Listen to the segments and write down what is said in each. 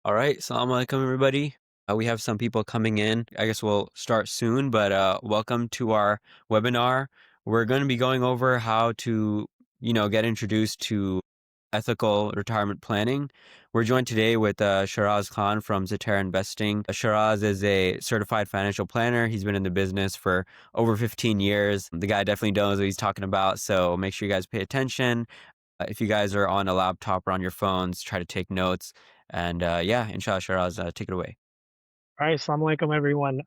All right, Assalamu alaikum, everybody. We have some people coming in. I guess we'll start soon, but welcome to our webinar. We're going to be going over how to, get introduced to ethical retirement planning. We're joined today with Sharaz Khan from Zatara Investing. Sharaz is a certified financial planner. He's been in the business for over 15 years. The guy definitely knows what he's talking about, so make sure you guys pay attention. If you guys are on a laptop or on your phones, try to take notes. And yeah, inshallah, Shiraz, take it away. All right, assalamu alaikum, everyone.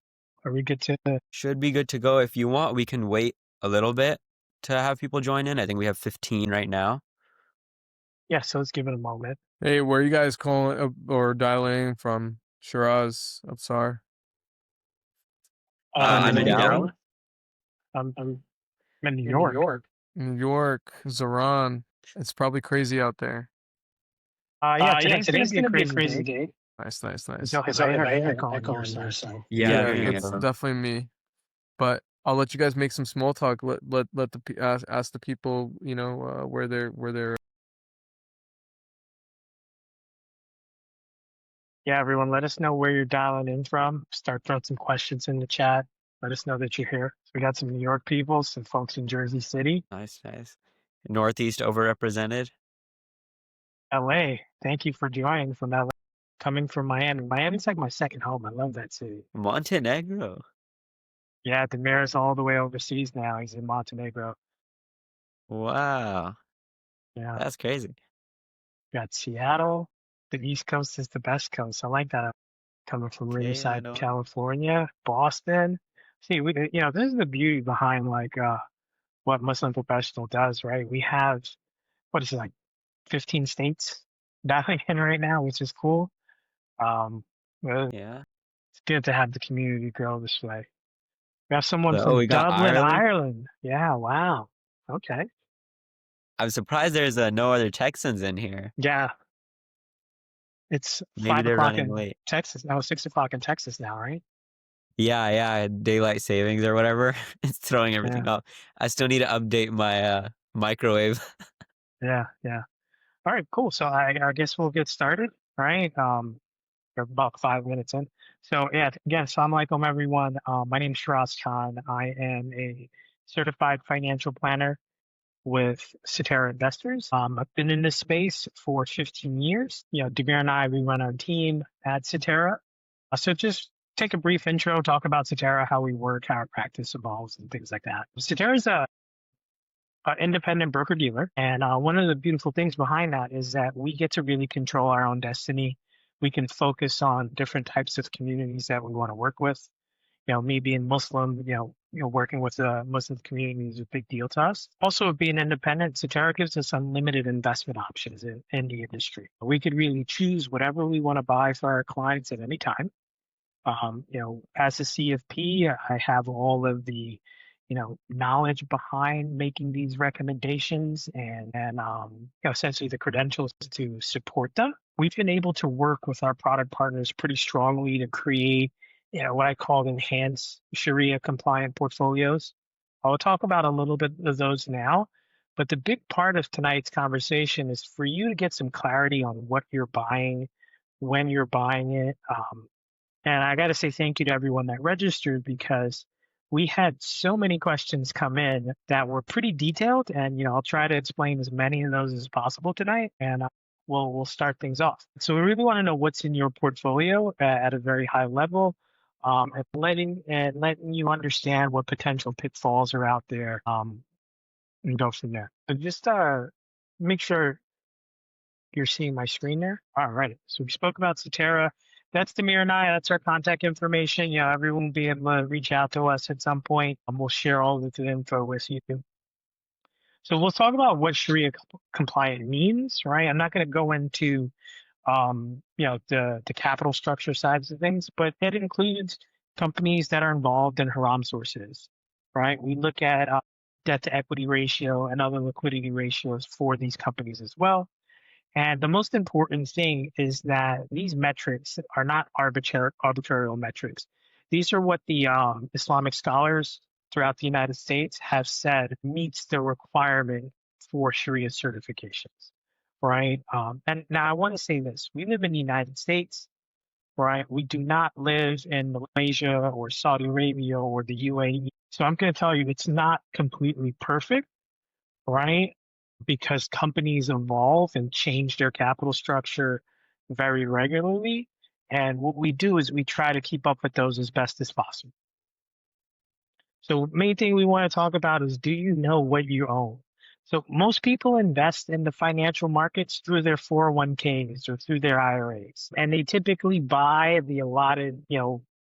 Are we good to? Should be good to go. If you want, we can wait a little bit to have people join in. I think we have 15 right now. Yeah, so let's give it a moment. Hey, where are you guys calling or dialing from? Shiraz, Absar. I'm in Dallas. I'm in New York. New York, Zaran. It's probably crazy out there. Yeah, today's gonna be a crazy day. Nice, nice, nice. So if I heard an echo on your side. Yeah, it's definitely me. But I'll let you guys make some small talk. Let the ask the people, where they're. Yeah, everyone, let us know where you're dialing in from. Start throwing some questions in the chat. Let us know that you're here. So we got some New York people, some folks in Jersey City. Nice. Northeast overrepresented. LA, thank you for joining from LA. Coming from Miami. Miami's like my second home. I love that city. Montenegro. Yeah, the mayor's all the way overseas now. He's in Montenegro. Wow. Yeah. That's crazy. Got Seattle. The East Coast is the best coast. I like that. Coming from Riverside, California, Boston. See, this is the beauty behind what Muslim Professional does, right? We have, what is it, like 15 states dialing in right now, which is cool. Yeah. It's good to have the community grow this way. We have someone So from we got Dublin, Ireland. Ireland. Yeah, wow. Okay. I'm surprised there's no other Texans in here. Yeah. It's Maybe 5 they're o'clock running in late. Texas. No, 6 o'clock in Texas now, right? Yeah, daylight savings or whatever. It's throwing everything off. I still need to update my microwave. Yeah. All right, cool. So I guess we'll get started, right? We're about 5 minutes in. So yeah, again, assalamu alaikum, everyone. My name is Sharaz Khan. I am a certified financial planner with Zatara Investors. I've been in this space for 15 years. Demir and I, we run our team at Zatara. So just take a brief intro, talk about Zatara, how we work, how our practice evolves, and things like that. Zatara is a independent broker dealer, and one of the beautiful things behind that is that we get to really control our own destiny. We can focus on different types of communities that we want to work with. Me being Muslim, working with the Muslim community is a big deal to us. Also, being independent, Zatara gives us unlimited investment options in the industry. We could really choose whatever we want to buy for our clients at any time. As a CFP, I have all of the, knowledge behind making these recommendations and essentially the credentials to support them. We've been able to work with our product partners pretty strongly to create what I call enhanced Sharia compliant portfolios. I'll talk about a little bit of those now, but the big part of tonight's conversation is for you to get some clarity on what you're buying, when you're buying it. And I got to say thank you to everyone that registered because we had so many questions come in that were pretty detailed. And, I'll try to explain as many of those as possible tonight. And we'll start things off. So we really want to know what's in your portfolio at a very high level. And letting you understand what potential pitfalls are out there, and go from there. So just make sure you're seeing my screen there. All right. So we spoke about Zatara. That's Demir and I. That's our contact information. Everyone will be able to reach out to us at some point. We'll share all of the info with you. So we'll talk about what Sharia compliant means, right? I'm not going to go into the capital structure sides of things, but it includes companies that are involved in haram sources, right? We look at debt to equity ratio and other liquidity ratios for these companies as well. And the most important thing is that these metrics are not arbitrary metrics. These are what the Islamic scholars throughout the United States have said meets the requirement for Sharia certifications. right? And now I want to say this: we live in the United States, right? We do not live in Malaysia or Saudi Arabia or the UAE. So I'm going to tell you, it's not completely perfect, right? Because companies evolve and change their capital structure very regularly. And what we do is we try to keep up with those as best as possible. So main thing we want to talk about is, do you know what you own? So most people invest in the financial markets through their 401ks or through their IRAs, and they typically buy the allotted,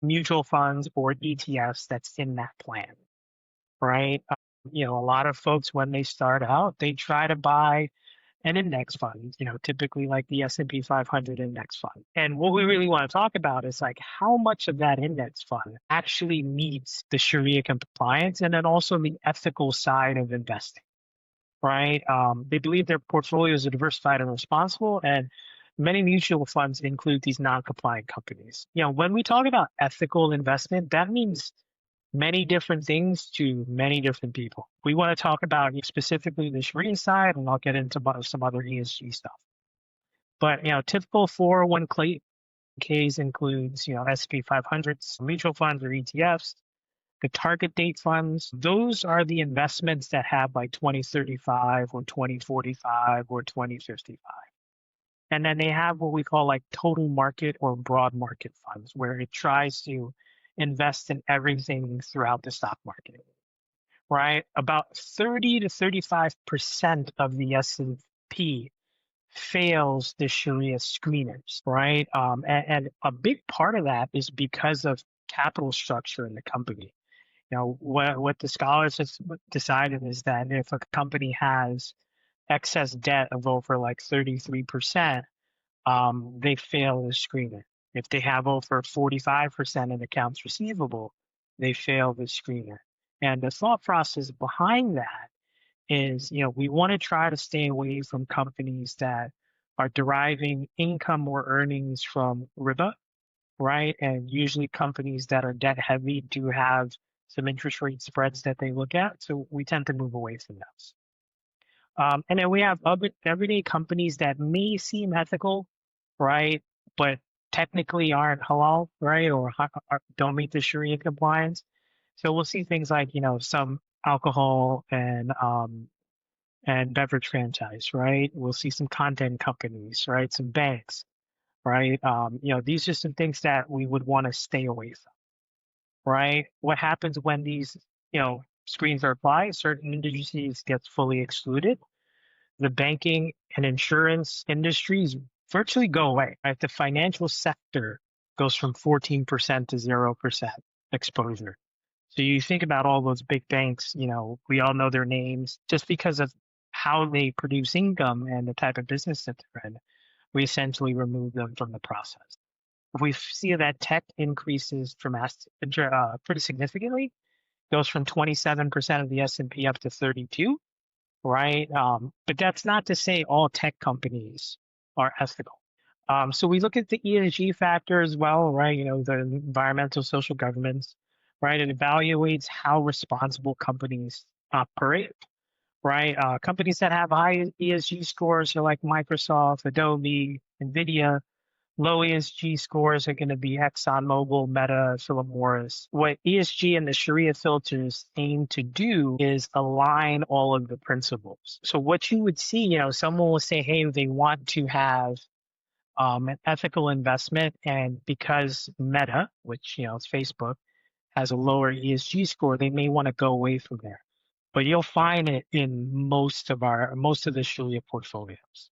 mutual funds or ETFs that's in that plan, right? A lot of folks when they start out, they try to buy an index fund, typically like the S&P 500 index fund. And what we really want to talk about is like how much of that index fund actually meets the Sharia compliance and then also the ethical side of investing, right? They believe their portfolios are diversified and responsible, and many mutual funds include these non-compliant companies. When we talk about ethical investment, that means many different things to many different people. We want to talk about specifically the Sharia side, and I'll get into some other ESG stuff. But typical 401ks includes S&P 500s, mutual funds or ETFs, the target date funds. Those are the investments that have like 2035 or 2045 or 2055. And then they have what we call like total market or broad market funds, where it tries to invest in everything throughout the stock market, right? About 30 to 35% of the S&P fails the Sharia screeners, right? And a big part of that is because of capital structure in the company. What the scholars have decided is that if a company has excess debt of over like 33%, they fail the screener. If they have over 45% in accounts receivable, they fail the screener. And the thought process behind that is, we want to try to stay away from companies that are deriving income or earnings from riba, right? And usually companies that are debt heavy do have some interest rate spreads that they look at. So we tend to move away from those. And then we have other everyday companies that may seem ethical, right? But technically aren't halal, right? Or don't meet the Sharia compliance. So we'll see things like, some alcohol and beverage franchise, right? We'll see some content companies, right? Some banks, right? These are some things that we would want to stay away from, right? What happens when these, screens are applied? Certain industries gets fully excluded. The banking and insurance industries virtually go away, right? The financial sector goes from 14% to 0% exposure. So you think about all those big banks, we all know their names just because of how they produce income and the type of business that they're in. We essentially remove them from the process. If we see that tech increases pretty significantly, goes from 27% of the S&P up to 32, right? But that's not to say all tech companies are ethical. So we look at the ESG factor as well, right? The environmental social governance, right? It evaluates how responsible companies operate, right? Companies that have high ESG scores are like Microsoft, Adobe, NVIDIA. Low ESG scores are going to be ExxonMobil, Meta, Philip Morris. What ESG and the Sharia filters aim to do is align all of the principles. So what you would see, someone will say, hey, they want to have an ethical investment, and because Meta, which is Facebook, has a lower ESG score, they may want to go away from there. But you'll find it in most of the Sharia portfolios.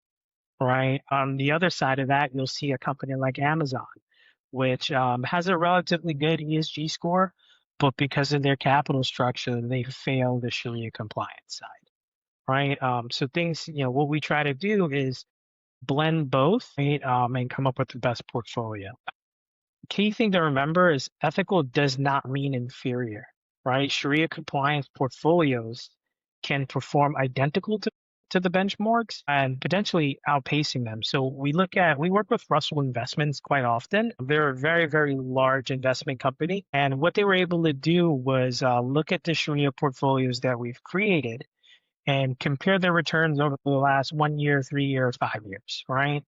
Right. On the other side of that, you'll see a company like Amazon, which has a relatively good ESG score, but because of their capital structure, they fail the Sharia compliance side. Right. So things, what we try to do is blend both, right, and come up with the best portfolio. Key thing to remember is ethical does not mean inferior, right? Sharia compliance portfolios can perform identical to the benchmarks and potentially outpacing them. So we work with Russell Investments quite often. They're a very, very large investment company. And what they were able to do was look at the Sharia portfolios that we've created and compare their returns over the last 1 year, 3 years, 5 years, right?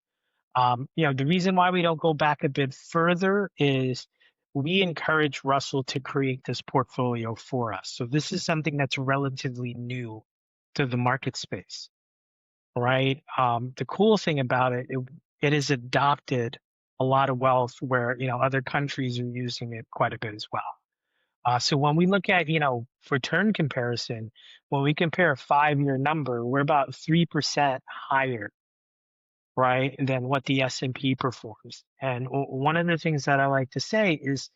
The reason why we don't go back a bit further is we encourage Russell to create this portfolio for us. So this is something that's relatively new to the market space, right? The cool thing about it has adopted a lot of wealth where, other countries are using it quite a bit as well. So when we look at, return comparison, when we compare a 5-year number, we're about 3% higher, right, than what the S&P performs. And one of the things that I like to say is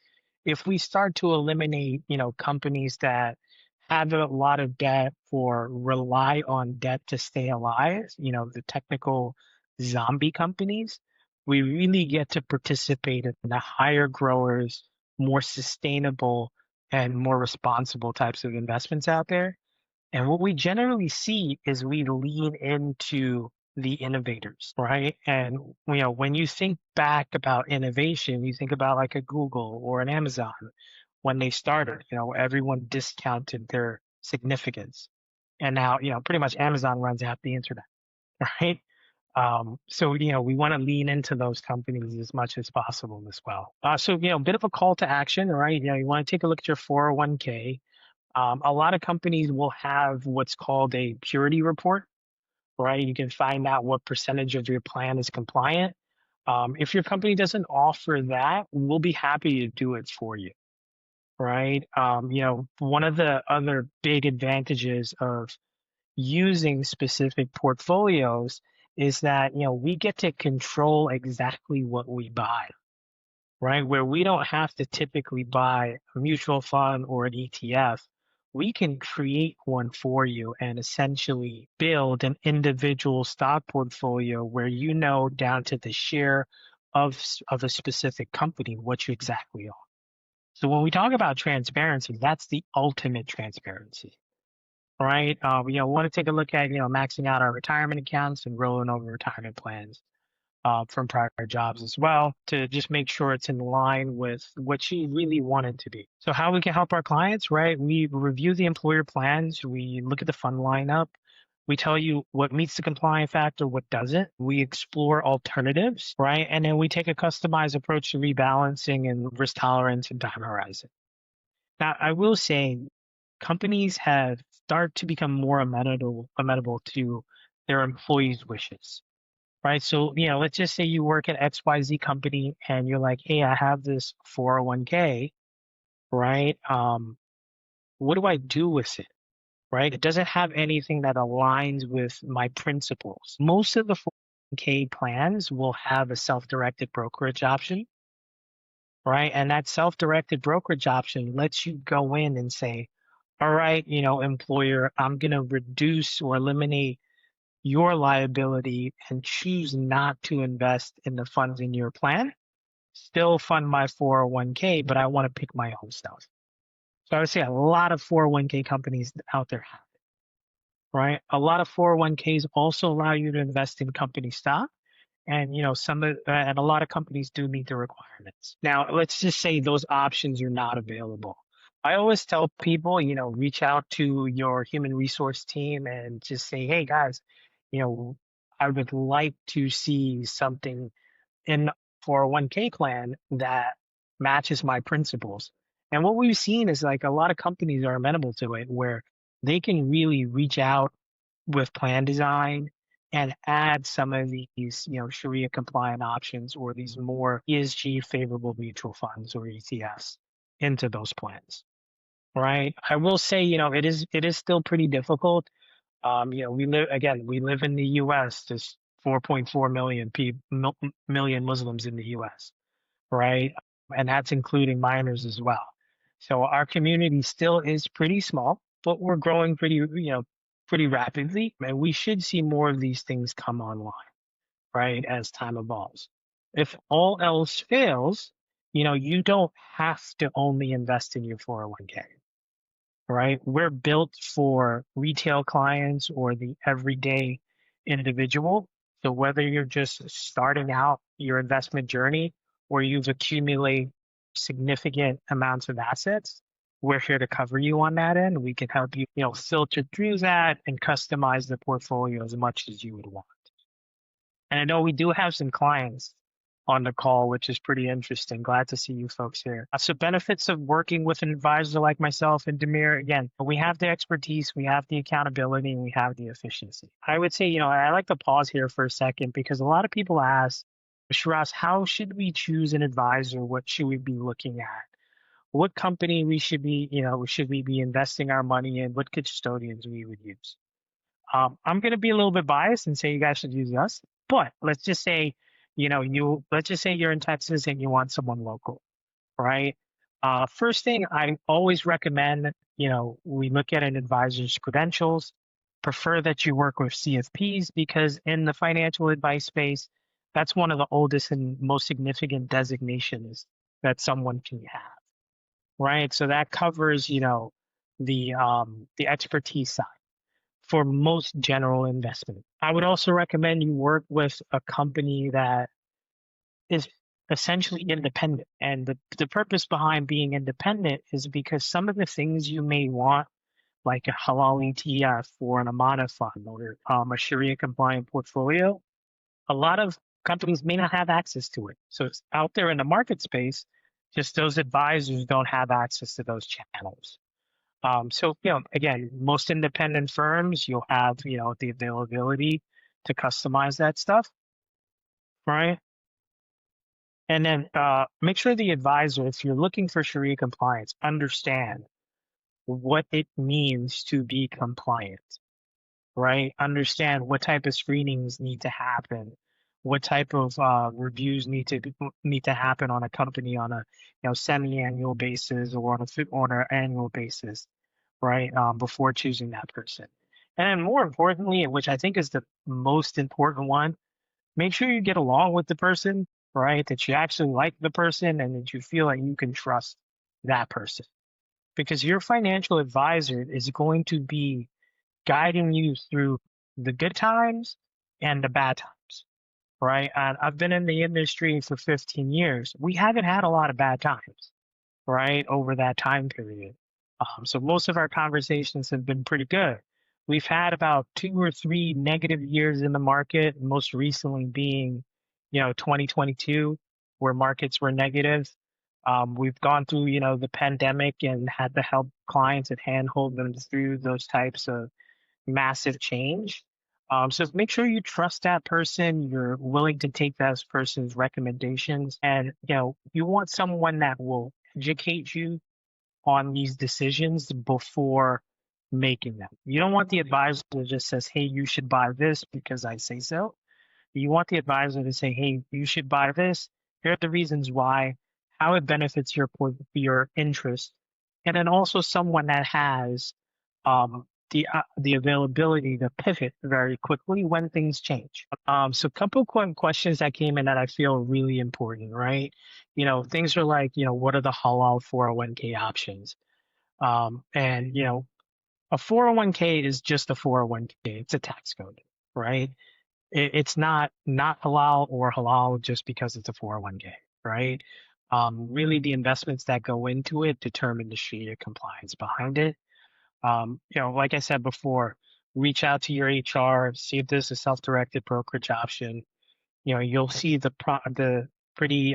if we start to eliminate, companies that have a lot of debt or rely on debt to stay alive, the technical zombie companies, we really get to participate in the higher growers, more sustainable and more responsible types of investments out there. And what we generally see is we lean into the innovators, right? And when you think back about innovation, you think about like a Google or an Amazon when they started, everyone discounted their significance. And now, pretty much Amazon runs half the internet, right? So, we want to lean into those companies as much as possible as well. So, bit of a call to action, right? You want to take a look at your 401k. A lot of companies will have what's called a purity report, right? You can find out what percentage of your plan is compliant. If your company doesn't offer that, we'll be happy to do it for you, right? One of the other big advantages of using specific portfolios is that, we get to control exactly what we buy, right? Where we don't have to typically buy a mutual fund or an ETF. We can create one for you and essentially build an individual stock portfolio where you know down to the share of a specific company what you exactly own. So when we talk about transparency, that's the ultimate transparency, right? We want to take a look at maxing out our retirement accounts and rolling over retirement plans from prior jobs as well to just make sure it's in line with what you really want it to be. So how we can help our clients, right? We review the employer plans. We look at the fund lineup. We tell you what meets the compliant factor, what doesn't. We explore alternatives, right? And then we take a customized approach to rebalancing and risk tolerance and time horizon. Now, I will say companies have started to become more amenable to their employees' wishes, right? So, let's just say you work at XYZ company and you're like, hey, I have this 401k, right? What do I do with it? Right? It doesn't have anything that aligns with my principles. Most of the 401k plans will have a self-directed brokerage option, right? And that self-directed brokerage option lets you go in and say, all right, employer, I'm going to reduce or eliminate your liability and choose not to invest in the funds in your plan, still fund my 401k, but I want to pick my own stuff. So I would say a lot of 401k companies out there have it, right? A lot of 401ks also allow you to invest in company stock. And and a lot of companies do meet the requirements. Now, let's just say those options are not available. I always tell people, reach out to your human resource team and just say, hey guys, you know, I would like to see something in 401k plan that matches my principles. And what we've seen is like a lot of companies are amenable to it where they can really reach out with plan design and add some of these, Sharia compliant options or these more ESG favorable mutual funds or ETFs into those plans. Right. I will say, it is still pretty difficult. We live in the US. There's 4.4 million Muslims in the US, right? And that's including minors as well. So our community still is pretty small, but we're growing pretty rapidly. And we should see more of these things come online, right, as time evolves. If all else fails, you don't have to only invest in your 401k, right? We're built for retail clients or the everyday individual. So whether you're just starting out your investment journey or you've accumulated significant amounts of assets, we're here to cover you on that end. We can help you, filter through that and customize the portfolio as much as you would want. And I know we do have some clients on the call, which is pretty interesting. Glad to see you folks here. So benefits of working with an advisor like myself and Demir, again, we have the expertise, we have the accountability, and we have the efficiency. I would say, I like to pause here for a second because a lot of people ask, Shiraz, how should we choose an advisor? What should we be looking at? What company should we be investing our money in? What custodians we would use? I'm going to be a little bit biased and say you guys should use us, but let's just say, let's just say you're in Texas and you want someone local, right? First thing I always recommend, we look at an advisor's credentials, prefer that you work with CFPs because in the financial advice space, that's one of the oldest and most significant designations that someone can have, right? So that covers, the expertise side for most general investment. I would also recommend you work with a company that is essentially independent. And the purpose behind being independent is because some of the things you may want, like a halal ETF or an amana fund or a Sharia compliant portfolio, a lot of companies may not have access to it. So it's out there in the market space, just those advisors don't have access to those channels. So, again, most independent firms, you'll have, the availability to customize that stuff, right? And then make sure the advisor, if you're looking for Sharia compliance, understand what it means to be compliant, right? Understand what type of screenings need to happen, what type of reviews need to happen on a company on a semi-annual basis or on an annual basis, right? Before choosing that person. And then more importantly, which I think is the most important one, make sure you get along with the person, right? That you actually like the person and that you feel like you can trust that person. Because your financial advisor is going to be guiding you through the good times and the bad times, right? And I've been in the industry for 15 years. We haven't had a lot of bad times, right, over that time period. So most of our conversations have been pretty good. We've had about 2 or 3 negative years in the market, most recently being, 2022, where markets were negative. We've gone through, the pandemic and had to help clients and handhold them through those types of massive change. So make sure you trust that person. You're willing to take that person's recommendations, and you want someone that will educate you on these decisions before making them. You don't want the advisor that just says, "Hey, you should buy this because I say so." You want the advisor to say, "Hey, you should buy this. Here are the reasons why, how it benefits your interest," and then also someone that has the availability to pivot very quickly when things change. So a couple quick questions that came in that I feel really important, right? Things are like, what are the halal 401k options? And a 401k is just a 401k. It's a tax code, right? It's not halal or halal just because it's a 401k, right? Really, the investments that go into it determine the Sharia compliance behind it. Like I said before, reach out to your HR, see if there's a self-directed brokerage option. You'll see the pretty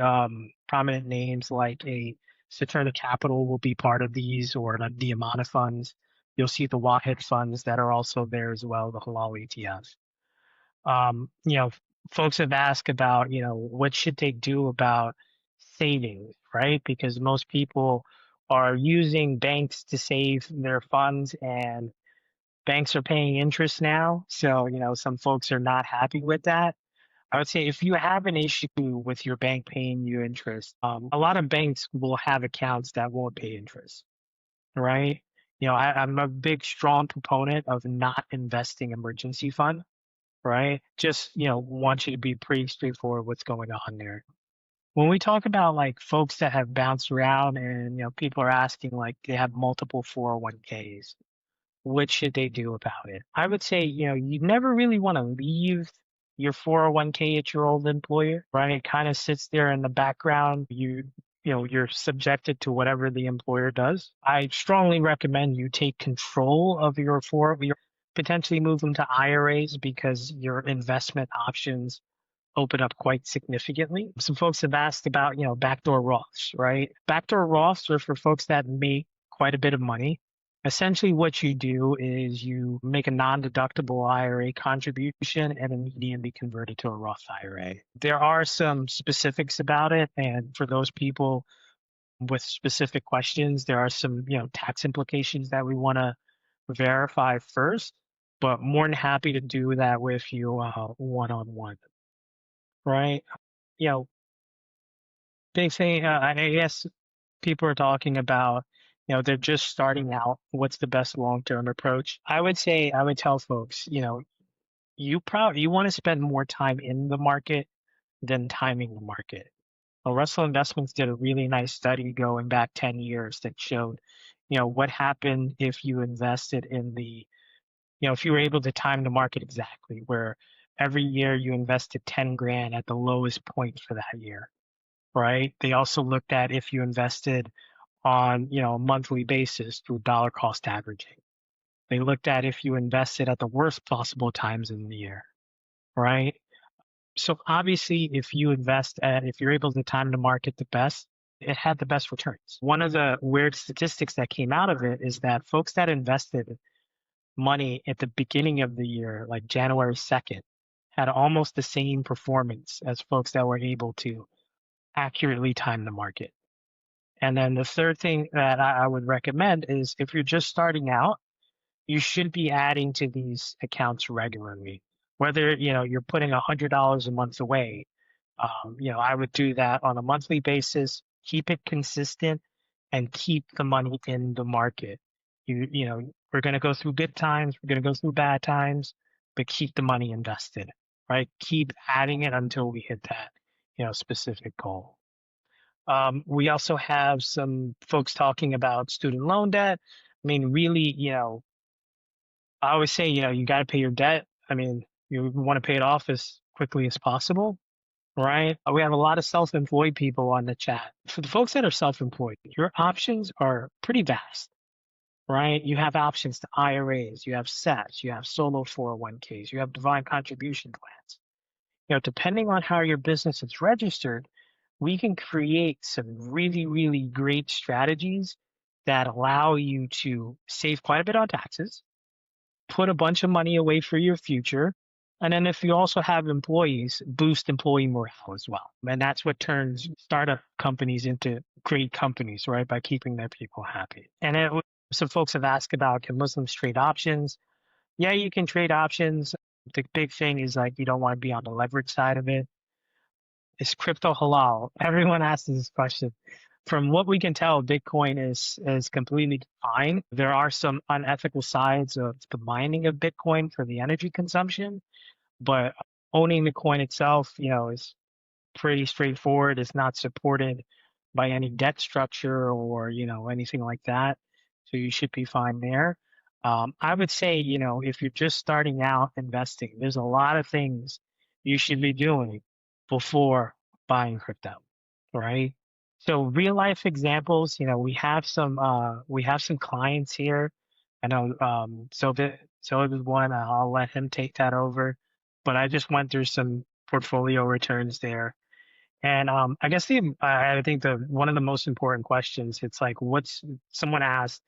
prominent names like a Saturna Capital will be part of these, or the Amana funds. You'll see the Wahid funds that are also there as well, the Halal ETF. Um, you know, Folks have asked about, what should they do about savings, right? Because most people are using banks to save their funds, and banks are paying interest now. So, some folks are not happy with that. I would say if you have an issue with your bank paying you interest, a lot of banks will have accounts that won't pay interest, right? I'm a big, strong proponent of not investing emergency fund, right? Just, want you to be pretty straightforward what's going on there. When we talk about like folks that have bounced around and, people are asking like they have multiple 401ks, what should they do about it? I would say, you never really want to leave your 401k at your old employer, right? It kind of sits there in the background. you're subjected to whatever the employer does. I strongly recommend you take control of your potentially move them to IRAs because your investment options open up quite significantly. Some folks have asked about, backdoor Roths, right? Backdoor Roths are for folks that make quite a bit of money. Essentially, what you do is you make a non-deductible IRA contribution and immediately convert it to a Roth IRA. There are some specifics about it, and for those people with specific questions, there are some, tax implications that we want to verify first, but more than happy to do that with you one-on-one, right? You know, they say, I guess people are talking about, they're just starting out. What's the best long-term approach? I would say, I would tell folks, you want to spend more time in the market than timing the market. Well, Russell Investments did a really nice study going back 10 years that showed, what happened if you invested in if you were able to time the market exactly, where every year you invested 10 grand at the lowest point for that year, right? They also looked at if you invested on, a monthly basis through dollar cost averaging. They looked at if you invested at the worst possible times in the year, right? So obviously, if you're able to time the market the best, it had the best returns. One of the weird statistics that came out of it is that folks that invested money at the beginning of the year, like January 2nd, had almost the same performance as folks that were able to accurately time the market. And then the third thing that I would recommend is if you're just starting out, you should be adding to these accounts regularly. Whether you're putting $100 a month away, I would do that on a monthly basis. Keep it consistent and keep the money in the market. We're going to go through good times, we're going to go through bad times, but keep the money invested, right? Keep adding it until we hit that, specific goal. We also have some folks talking about student loan debt. I mean, really, I always say, you got to pay your debt. I mean, you want to pay it off as quickly as possible, right? We have a lot of self-employed people on the chat. For the folks that are self-employed, your options are pretty vast, right? You have options to IRAs, you have SETs, you have solo 401ks, you have defined contribution plans. Depending on how your business is registered, we can create some really, really great strategies that allow you to save quite a bit on taxes, put a bunch of money away for your future. And then if you also have employees, boost employee morale as well. And that's what turns startup companies into great companies, right? By keeping their people happy. And some folks have asked about, can Muslims trade options? Yeah, you can trade options. The big thing is like, you don't want to be on the leverage side of it. Is crypto halal? Everyone asks this question. From what we can tell, Bitcoin is completely fine. There are some unethical sides of the mining of Bitcoin for the energy consumption, but owning the coin itself, is pretty straightforward. It's not supported by any debt structure or, anything like that. So you should be fine there. I would say, if you're just starting out investing, there's a lot of things you should be doing before buying crypto, right? So real life examples, we have some clients here. I know so there's one, I'll let him take that over. But I just went through some portfolio returns there. And I guess I think the one of the most important questions, it's like someone asked,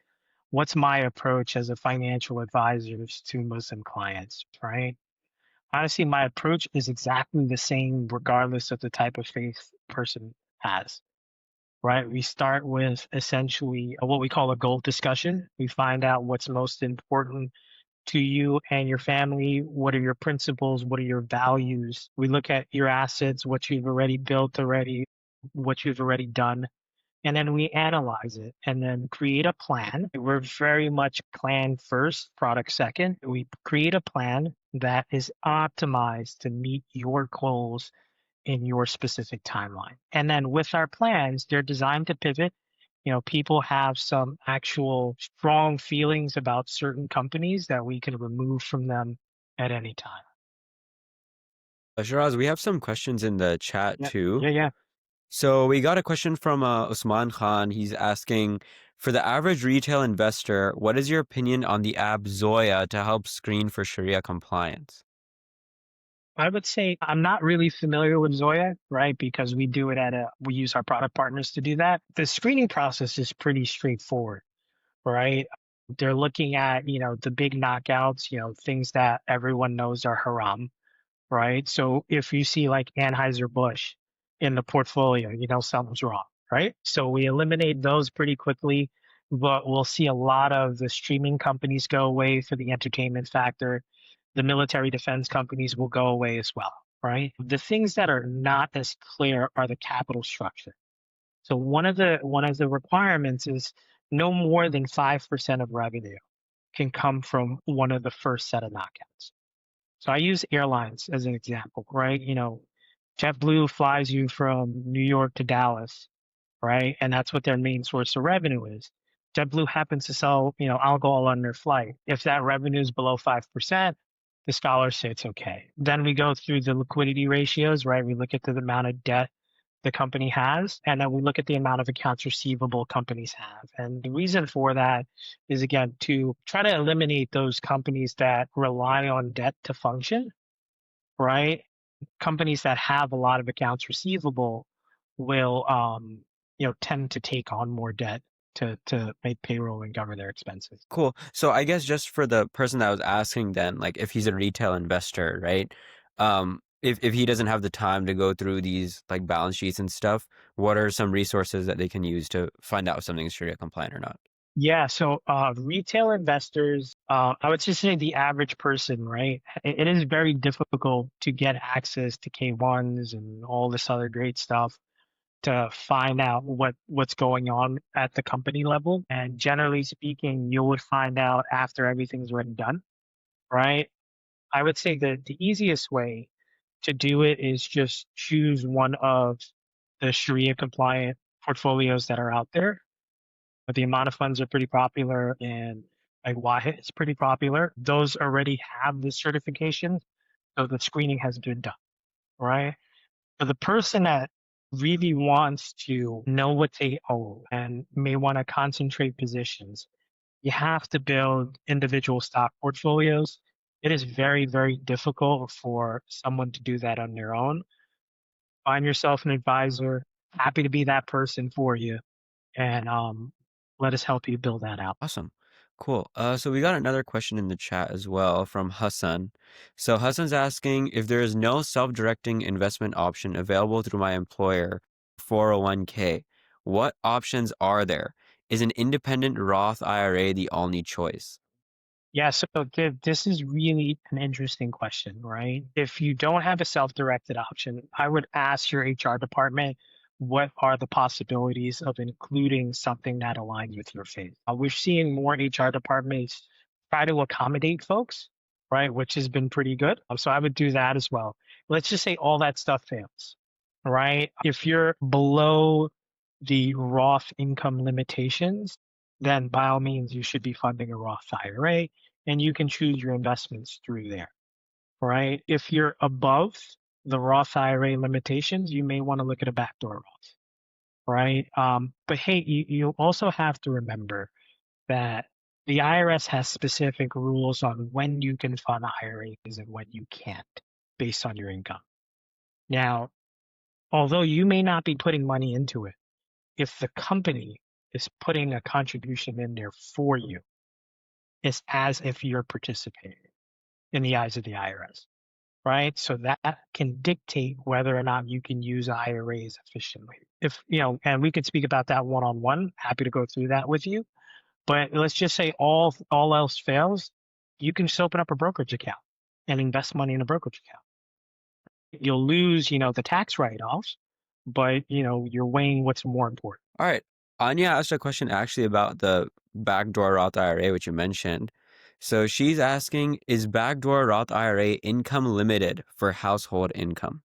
what's my approach as a financial advisor to Muslim clients, right? Honestly, my approach is exactly the same regardless of the type of faith person has, right? We start with essentially what we call a goal discussion. We find out what's most important to you and your family. What are your principles? What are your values? We look at your assets, what you've already built already, what you've already done, and then we analyze it and then create a plan. We're very much plan first, product second. We create a plan that is optimized to meet your goals in your specific timeline. And then with our plans, they're designed to pivot. People have some actual strong feelings about certain companies that we can remove from them at any time. Shiraz, we have some questions in the chat Yeah, too. yeah, yeah. So we got a question from Usman Khan. He's asking, for the average retail investor, what is your opinion on the app Zoya to help screen for Sharia compliance? I would say I'm not really familiar with Zoya, right? Because we use our product partners to do that. The screening process is pretty straightforward, right? They're looking at, the big knockouts, things that everyone knows are haram, right? So if you see like Anheuser-Busch in the portfolio, something's wrong, right? So we eliminate those pretty quickly, but we'll see a lot of the streaming companies go away for the entertainment factor. The military defense companies will go away as well, right? The things that are not as clear are the capital structure. So one of the requirements is no more than 5% of revenue can come from one of the first set of knockouts. So I use airlines as an example, right? JetBlue flies you from New York to Dallas, right? And that's what their main source of revenue is. JetBlue happens to sell, alcohol on their flight. If that revenue is below 5%, the scholars say it's okay. Then we go through the liquidity ratios, right? We look at the amount of debt the company has, and then we look at the amount of accounts receivable companies have. And the reason for that is, again, to try to eliminate those companies that rely on debt to function, right? Companies that have a lot of accounts receivable will, tend to take on more debt to make payroll and cover their expenses. Cool. So I guess just for the person that was asking then, like if he's a retail investor, right? If he doesn't have the time to go through these like balance sheets and stuff, what are some resources that they can use to find out if something's Sharia compliant or not? Yeah, so retail investors, I would just say the average person, right? It is very difficult to get access to K1s and all this other great stuff to find out what's going on at the company level. And generally speaking, you would find out after everything's already done, right? I would say that the easiest way to do it is just choose one of the Sharia compliant portfolios that are out there. But the amount of funds are pretty popular, and like Wahid is pretty popular. Those already have the certification, so the screening has been done, right? For the person that really wants to know what they owe and may want to concentrate positions, you have to build individual stock portfolios. It is very, very difficult for someone to do that on their own. Find yourself an advisor. Happy to be that person for you, and let us help you build that out. Awesome. Cool. So we got another question in the chat as well from Hassan. So Hassan's asking if there is no self-directing investment option available through my employer, 401k, what options are there? Is an independent Roth IRA the only choice? Yeah, so this is really an interesting question, right? If you don't have a self-directed option, I would ask your HR department what are the possibilities of including something that aligns with your faith. We're seeing more HR departments try to accommodate folks, right? Which has been pretty good. So I would do that as well. Let's just say all that stuff fails, right? If you're below the Roth income limitations, then by all means, you should be funding a Roth IRA and you can choose your investments through there, right? If you're above the Roth IRA limitations, you may want to look at a backdoor Roth, right? But hey, you also have to remember that the IRS has specific rules on when you can fund IRAs and when you can't based on your income. Now, although you may not be putting money into it, if the company is putting a contribution in there for you, it's as if you're participating in the eyes of the IRS, right? So that can dictate whether or not you can use IRAs efficiently. If, and we could speak about that one on one, happy to go through that with you. But let's just say all else fails, you can just open up a brokerage account and invest money in a brokerage account. You'll lose, the tax write-offs, but you're weighing what's more important. All right. Anya asked a question actually about the backdoor Roth IRA, which you mentioned. So she's asking, is backdoor Roth IRA income limited for household income?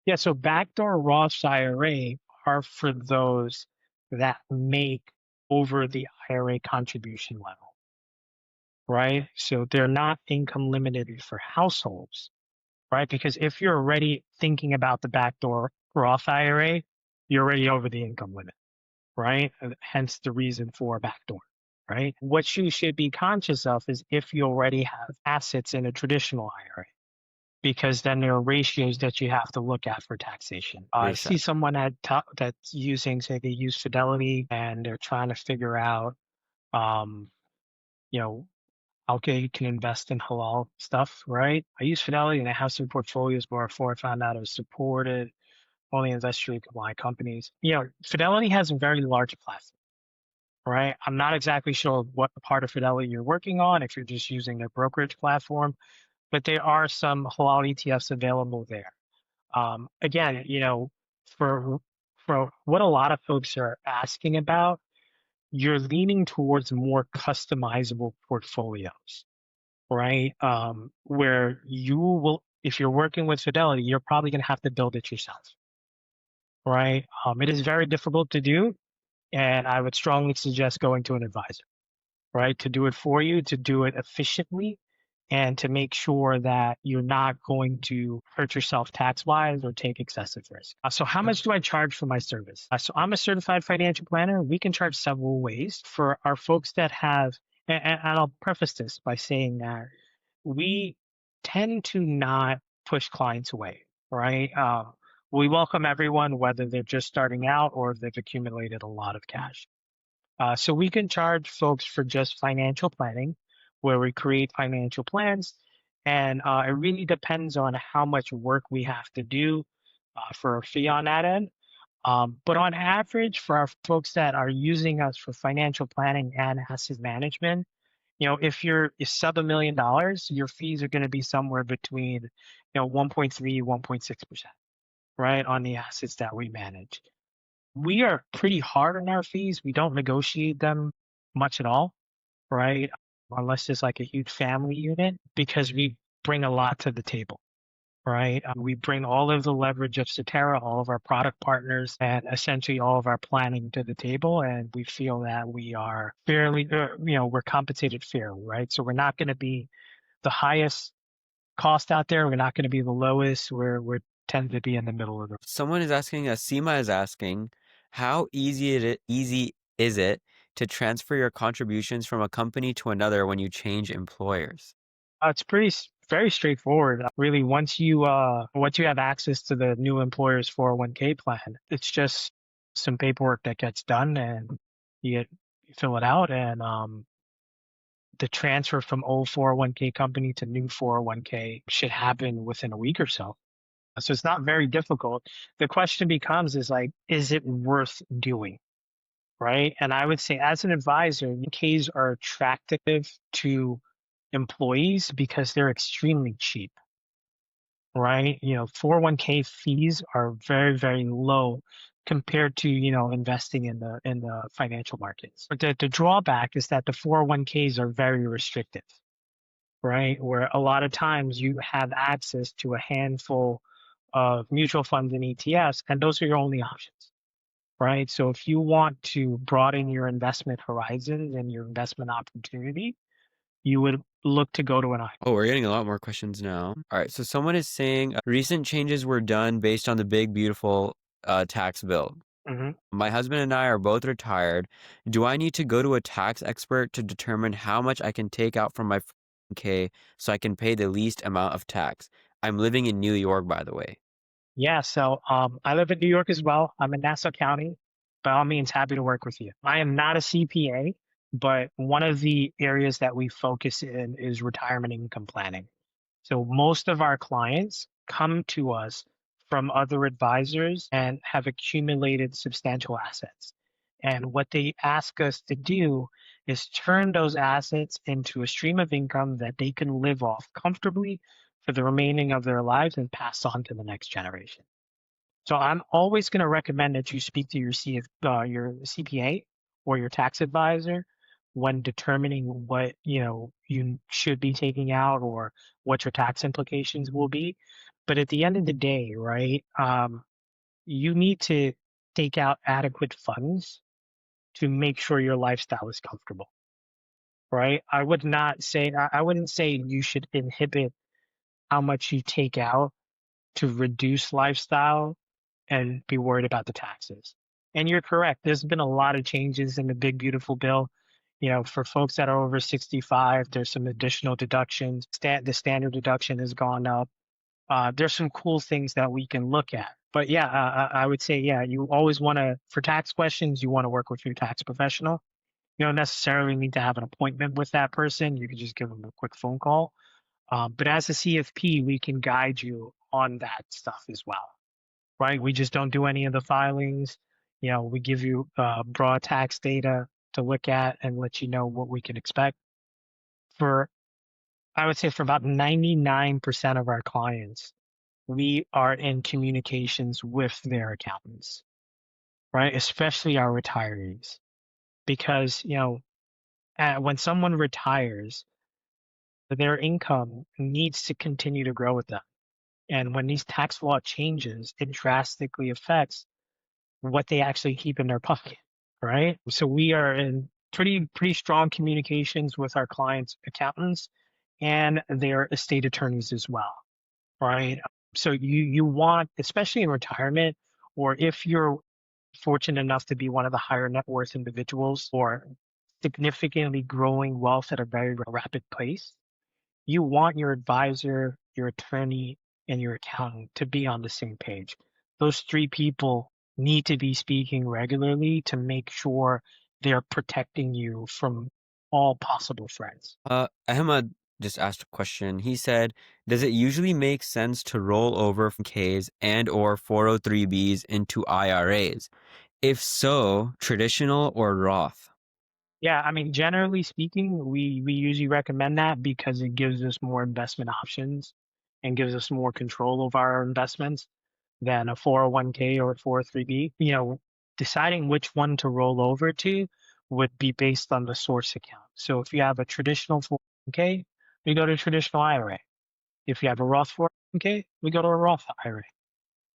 Yeah, so backdoor Roth IRA are for those that make over the IRA contribution level, right? So they're not income limited for households, right? Because if you're already thinking about the backdoor Roth IRA, you're already over the income limit, right? And hence the reason for backdoor, right? What you should be conscious of is if you already have assets in a traditional IRA, because then there are ratios that you have to look at for taxation. I Makes see sense. someone that's using, say, they use Fidelity and they're trying to figure out, um, you know, okay, you can invest in halal stuff, right? I use Fidelity and I have some portfolios before I found out it was supported only industrially compliant companies. Fidelity has a very large platform, right? I'm not exactly sure what part of Fidelity you're working on, if you're just using their brokerage platform, but there are some halal ETFs available there. Again, for for what a lot of folks are asking about, you're leaning towards more customizable portfolios, right? Where you will, if you're working with Fidelity, you're probably going to have to build it yourself, right? It is very difficult to do, and I would strongly suggest going to an advisor, right, to do it for you, to do it efficiently, and to make sure that you're not going to hurt yourself tax wise or take excessive risk. So, how much do I charge for my service? So, I'm a certified financial planner. We can charge several ways for our folks that have, and I'll preface this by saying that we tend to not push clients away, right? We welcome everyone, whether they're just starting out or they've accumulated a lot of cash. So we can charge folks for just financial planning, where we create financial plans, and it really depends on how much work we have to do for a fee on that end. But on average, for our folks that are using us for financial planning and asset management, if you're sub $1 million, your fees are going to be somewhere between, 1.3, 1.6%, right, on the assets that we manage. We are pretty hard on our fees. We don't negotiate them much at all, right? Unless it's like a huge family unit, because we bring a lot to the table, right? We bring all of the leverage of Cetera, all of our product partners, and essentially all of our planning to the table. And we feel that we are fairly, we're compensated fairly, right? So we're not going to be the highest cost out there. We're not going to be the lowest. We're tend to be in the middle of the. Someone is asking, Seema is asking, how easy is it to transfer your contributions from a company to another when you change employers? It's very straightforward. Really, once you have access to the new employer's 401k plan, it's just some paperwork that gets done, and you fill it out, and the transfer from old 401k company to new 401k should happen within a week or so. So it's not very difficult. The question becomes is like, is it worth doing? Right? And I would say, as an advisor, Ks are attractive to employees because they're extremely cheap, right? 401k fees are very, very low compared to, investing in the financial markets. But the drawback is that the 401ks are very restrictive, right? Where a lot of times you have access to a handful of mutual funds and ETFs, and those are your only options. Right. So if you want to broaden your investment horizons and your investment opportunity, you would look to go to an I. Oh, we're getting a lot more questions now. All right, so someone is saying recent changes were done based on the big, beautiful tax bill. Mm-hmm. My husband and I are both retired. Do I need to go to a tax expert to determine how much I can take out from my 401k so I can pay the least amount of tax? I'm living in New York, by the way. Yeah. So I live in New York as well. I'm in Nassau County. By all means, happy to work with you. I am not a CPA, but one of the areas that we focus in is retirement income planning. So most of our clients come to us from other advisors and have accumulated substantial assets. And what they ask us to do is turn those assets into a stream of income that they can live off comfortably for the remaining of their lives and pass on to the next generation. So I'm always going to recommend that you speak to your CPA or your tax advisor when determining what you should be taking out or what your tax implications will be. But at the end of the day, right, you need to take out adequate funds to make sure your lifestyle is comfortable, right? I wouldn't say you should inhibit how much you take out to reduce lifestyle and be worried about the taxes. And you're correct. There's been a lot of changes in the big beautiful bill. For folks that are over 65, there's some additional deductions. The standard deduction has gone up. There's some cool things that we can look at. But yeah, I would say, yeah, you always want to, for tax questions, you want to work with your tax professional. You don't necessarily need to have an appointment with that person. You can just give them a quick phone call. But as a CFP, we can guide you on that stuff as well, right? We just don't do any of the filings. We give you broad tax data to look at and let you know what we can expect. I would say for about 99% of our clients, we are in communications with their accountants, right? Especially our retirees, because when someone retires, their income needs to continue to grow with them. And when these tax law changes, it drastically affects what they actually keep in their pocket, right? So we are in pretty strong communications with our clients' accountants and their estate attorneys as well, right? So you want, especially in retirement, or if you're fortunate enough to be one of the higher net worth individuals or significantly growing wealth at a very rapid pace, you want your advisor, your attorney, and your accountant to be on the same page. Those three people need to be speaking regularly to make sure they're protecting you from all possible threats. Ahmad just asked a question. He said, "Does it usually make sense to roll over from Ks and or 403bs into IRAs? If so, traditional or Roth?" Yeah, I mean, generally speaking, we usually recommend that because it gives us more investment options and gives us more control of our investments than a 401k or a 403b. Deciding which one to roll over to would be based on the source account. So if you have a traditional 401k, we go to traditional IRA. If you have a Roth 401k, we go to a Roth IRA,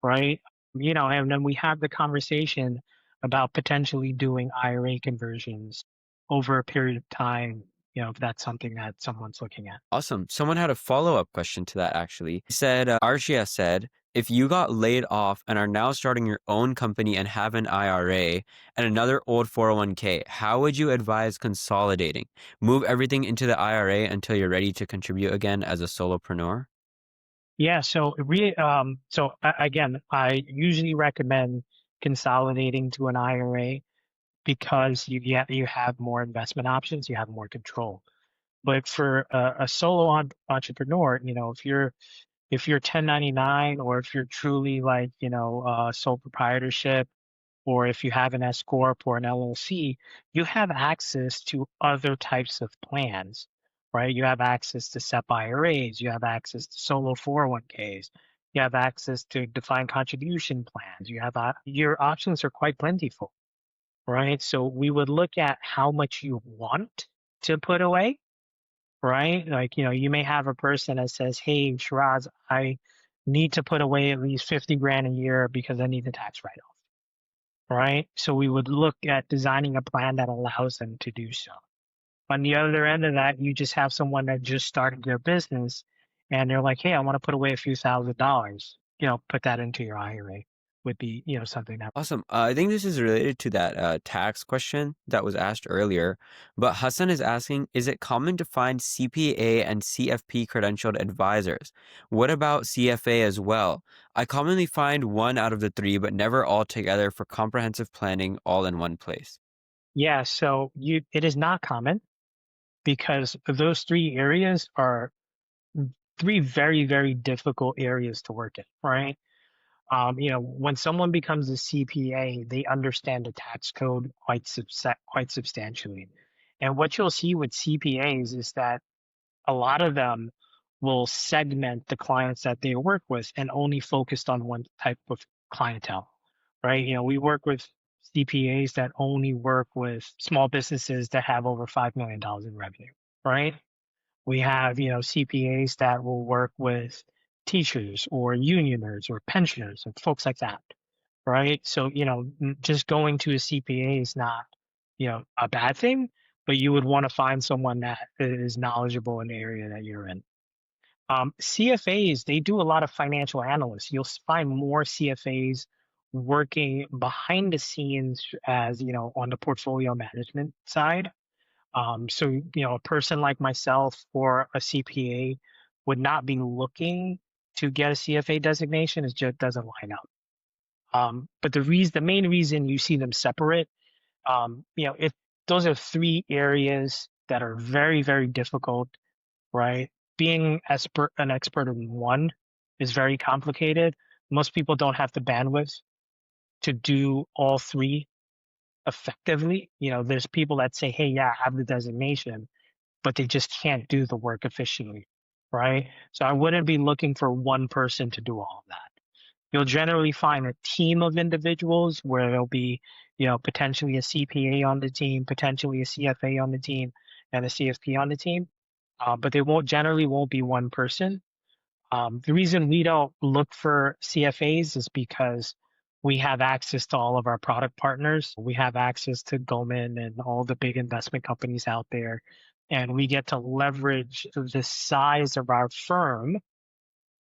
right? And then we have the conversation about potentially doing IRA conversions over a period of time, if that's something that someone's looking at. Awesome. Someone had a follow-up question to that actually. He said, Arshia said, if you got laid off and are now starting your own company and have an IRA and another old 401k, how would you advise consolidating? Move everything into the IRA until you're ready to contribute again as a solopreneur? Yeah, again, I usually recommend consolidating to an IRA because you have more investment options, you have more control. But for a solo entrepreneur, if you're 1099 or if you're truly like sole proprietorship, or if you have an S corp or an LLC, you have access to other types of plans, right? You have access to SEP IRAs, you have access to solo 401ks, you have access to defined contribution plans. Your options are quite plentiful, right? So we would look at how much you want to put away, right? Like, you may have a person that says, "Hey, Shiraz, I need to put away at least 50 grand a year because I need the tax write-off." Right? So we would look at designing a plan that allows them to do so. On the other end of that, you just have someone that just started their business and they're like, "Hey, I want to put away a few $1,000. Put that into your IRA," would be, something that. Awesome. I think this is related to that tax question that was asked earlier. But Hassan is asking, is it common to find CPA and CFP credentialed advisors? What about CFA as well? I commonly find one out of the three, but never all together for comprehensive planning all in one place. Yeah, so it is not common because those three areas are three very, very difficult areas to work in, right? When someone becomes a CPA, they understand the tax code quite substantially. And what you'll see with CPAs is that a lot of them will segment the clients that they work with and only focused on one type of clientele, right? We work with CPAs that only work with small businesses that have over $5 million in revenue, right? We have, CPAs that will work with teachers or unioners or pensioners and folks like that, right? So, just going to a CPA is not, a bad thing, but you would want to find someone that is knowledgeable in the area that you're in. CFAs, they do a lot of financial analysts. You'll find more CFAs working behind the scenes as, on the portfolio management side. So, a person like myself or a CPA would not be looking to get a CFA designation. It just doesn't line up. But the main reason you see them separate, if those are three areas that are very, very difficult, right? Being an expert in one is very complicated. Most people don't have the bandwidth to do all three effectively. There's people that say, hey, yeah, I have the designation, but they just can't do the work efficiently, right? So I wouldn't be looking for one person to do all of that. You'll generally find a team of individuals where there'll be, potentially a CPA on the team, potentially a CFA on the team, and a CFP on the team. But they won't be one person. The reason we don't look for CFAs is because we have access to all of our product partners. We have access to Goldman and all the big investment companies out there. And we get to leverage the size of our firm,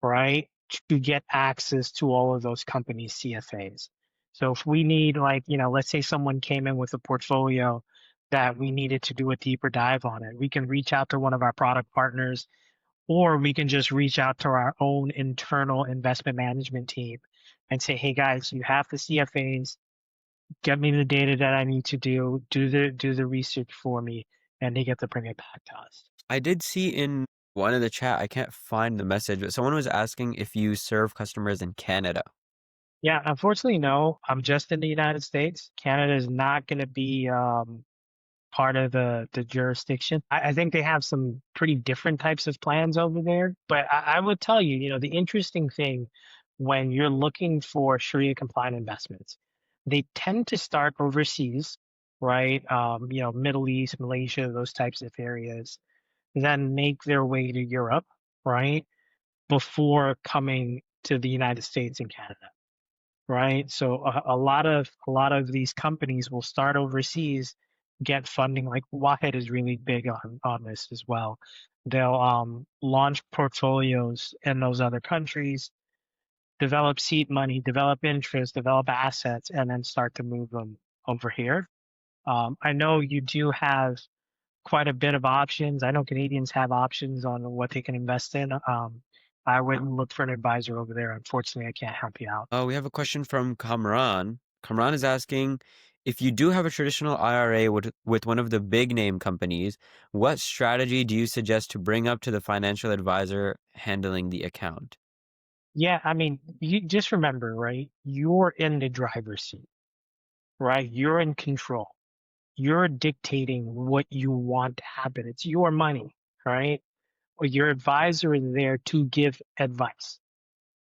right, to get access to all of those companies' CFAs. So if we need, like, let's say someone came in with a portfolio that we needed to do a deeper dive on it, we can reach out to one of our product partners, or we can just reach out to our own internal investment management team and say, hey guys, you have the CFAs, get me the data that I need to do the research for me, and they get to bring it back to us. I did see in one of the chat, I can't find the message, but someone was asking if you serve customers in Canada. Yeah, unfortunately, no. I'm just in the United States. Canada is not going to be part of the jurisdiction. I think they have some pretty different types of plans over there. But I would tell you, the interesting thing when you're looking for Sharia compliant investments, they tend to start overseas, right? Middle East, Malaysia, those types of areas, then make their way to Europe, right? Before coming to the United States and Canada. Right. So a lot of these companies will start overseas, get funding. Like Wahed is really big on this as well. They'll launch portfolios in those other countries, develop seed money, develop interest, develop assets, and then start to move them over here. I know you do have quite a bit of options. I know Canadians have options on what they can invest in. I wouldn't look for an advisor over there. Unfortunately, I can't help you out. We have a question from Kamran. Kamran is asking, if you do have a traditional IRA with one of the big name companies, what strategy do you suggest to bring up to the financial advisor handling the account? Yeah, I mean, you just remember, right? You're in the driver's seat, right? You're in control. You're dictating what you want to happen. It's your money, right? Or your advisor is there to give advice,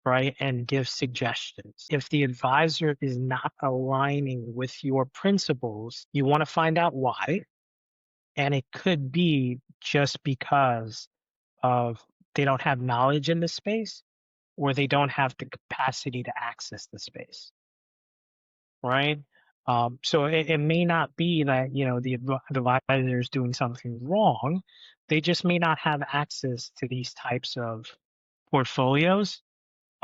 right? And give suggestions. If the advisor is not aligning with your principles, you want to find out why. And it could be just because of they don't have knowledge in the space, or they don't have the capacity to access the space, right? So it may not be that the advisor is doing something wrong. They just may not have access to these types of portfolios.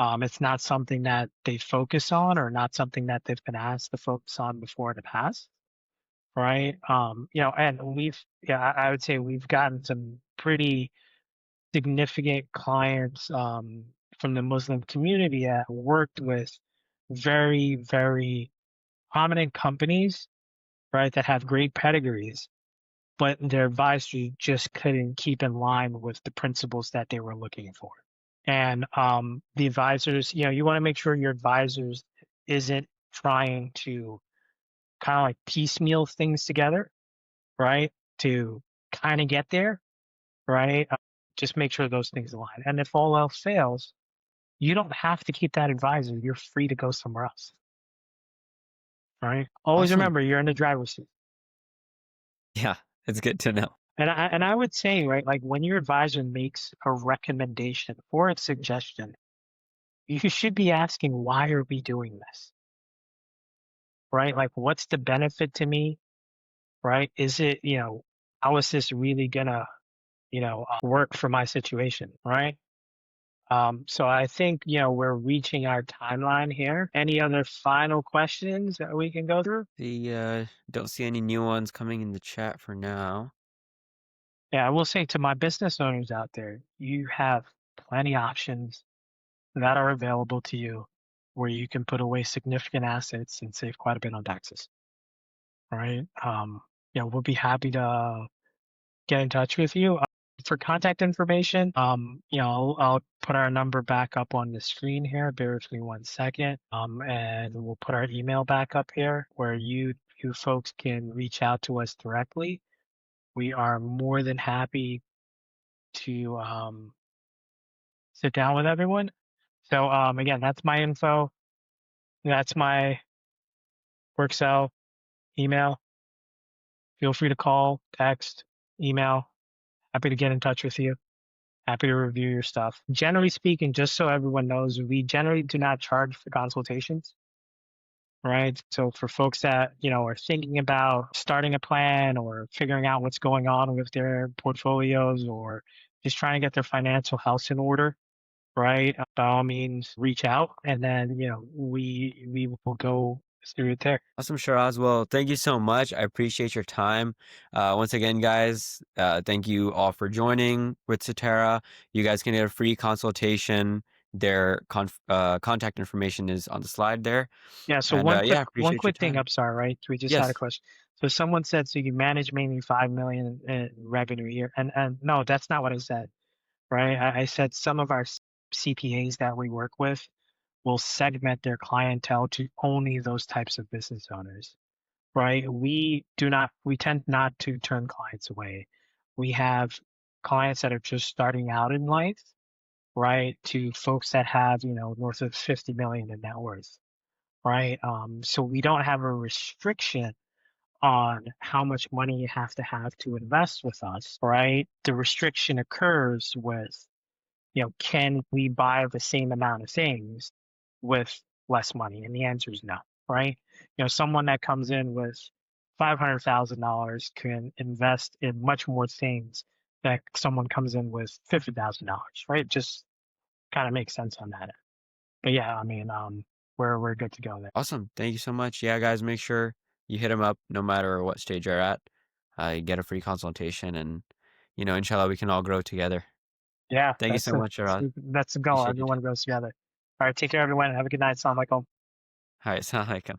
It's not something that they focus on, or not something that they've been asked to focus on before in the past, right? And I would say we've gotten some pretty significant clients from the Muslim community that worked with very, very prominent companies, right, that have great pedigrees, but their advisory just couldn't keep in line with the principles that they were looking for. And the advisors, you want to make sure your advisors isn't trying to kind of like piecemeal things together, right, to kind of get there, right? Just make sure those things align. And if all else fails, you don't have to keep that advisor. You're free to go somewhere else, right? Always Awesome. remember, you're in the driver's seat. Yeah, it's good to know. And I would say, right, like when your advisor makes a recommendation or a suggestion, you should be asking, why are we doing this? Right? Like, what's the benefit to me? Right? Is it, how is this really gonna, work for my situation? Right? So I think, we're reaching our timeline here. Any other final questions that we can go through? Don't see any new ones coming in the chat for now. Yeah, I will say to my business owners out there, you have plenty options that are available to you where you can put away significant assets and save quite a bit on taxes. Right. We'll be happy to get in touch with you. For contact information, I'll put our number back up on the screen here. Bear with me 1 second. And we'll put our email back up here where you folks can reach out to us directly. We are more than happy to sit down with everyone. So again, that's my info. That's my work cell email. Feel free to call, text, email. Happy to get in touch with you. Happy to review your stuff. Generally speaking, just so everyone knows, we generally do not charge for consultations, right? So for folks that, are thinking about starting a plan or figuring out what's going on with their portfolios or just trying to get their financial house in order, right? By all means, reach out and then, we will go through it there. Awesome, Sharaz. Well, thank you so much. I appreciate your time. Once again, guys, thank you all for joining with Cetera. You guys can get a free consultation. Their contact information is on the slide there. Yeah, so And yeah, one appreciate your quick thing, time. I'm sorry, right? We just had a Yes. question. So someone said, so you manage mainly 5 million in revenue a year, and no, that's not what I said, right? I said some of our CPAs that we work with will segment their clientele to only those types of business owners, right? We tend not to turn clients away. We have clients that are just starting out in life, right? To folks that have, north of 50 million in net worth, right? So we don't have a restriction on how much money you have to invest with us, right? The restriction occurs with, can we buy the same amount of things with less money? And the answer is no, right? Someone that comes in with $500,000 can invest in much more things that someone comes in with $50,000, right? Just kind of makes sense on that. But yeah, I mean, we're good to go there. Awesome. Thank you so much. Yeah, guys, make sure you hit them up no matter what stage you're at. You get a free consultation and, inshallah, we can all grow together. Yeah, Thank you so much, Sharaz. that's the goal. Appreciate your Everyone time. goes together. All right, take care, everyone. Have a good night. Assalamu alaikum. All right. Assalamu alaikum.